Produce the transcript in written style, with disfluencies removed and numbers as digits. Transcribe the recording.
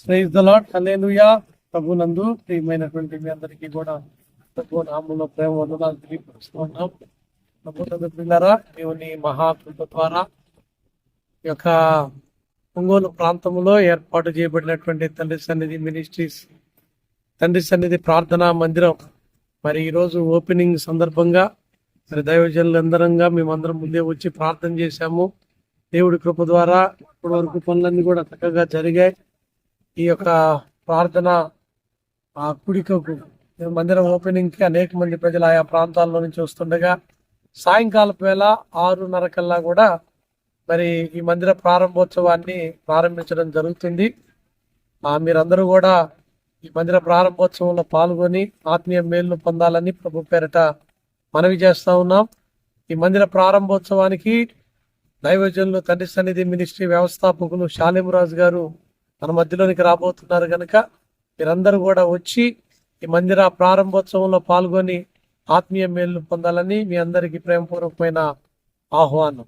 Praise the lord, హల్లెలూయా. ప్రభునందు ప్రియమైనటువంటి మీ అందరికీ కూడా ప్రభు నామములో ప్రేమ వందనాలు తెలియపరుస్తూ ఉన్నాం. ప్రభునందు ప్రియులారా, దేవుని మహాకృప ద్వారా ఈ యొక్క ఒంగోలు ప్రాంతంలో ఏర్పాటు చేయబడినటువంటి తండ్రి సన్నిధి మినిస్ట్రీస్, తండ్రి సన్నిధి ప్రార్థనా మందిరం మరి ఈరోజు ఓపెనింగ్ సందర్భంగా మరి దైవజనులందరంగా మేమందరం ముందే వచ్చి ప్రార్థన చేశాము. దేవుడి కృప ద్వారా ఇప్పటి వరకు పనులన్నీ కూడా చక్కగా జరిగాయి. ఈ యొక్క ప్రార్థన కుడికకు మందిరం ఓపెనింగ్ కి అనేక మంది ప్రజలు ఆయా ప్రాంతాల్లో నుంచి వస్తుండగా సాయంకాలం వేళ 6:30 కల్లా కూడా మరి ఈ మందిర ప్రారంభోత్సవాన్ని ప్రారంభించడం జరుగుతుంది. మీరందరూ కూడా ఈ మందిర ప్రారంభోత్సవంలో పాల్గొని ఆత్మీయ మేలును పొందాలని ప్రభు పేరట మనవి చేస్తా ఉన్నాం. ఈ మందిర ప్రారంభోత్సవానికి దైవజనులు తండ్రి సన్నిధి మినిస్ట్రీ వ్యవస్థాపకులు శాలిమరాజు గారు మన మధ్యలోనికి రాబోతున్నారు కనుక మీరందరూ కూడా వచ్చి ఈ మందిర ప్రారంభోత్సవంలో పాల్గొని ఆత్మీయ మేలు పొందాలని మీ అందరికీ ప్రేమపూర్వకమైన ఆహ్వానం.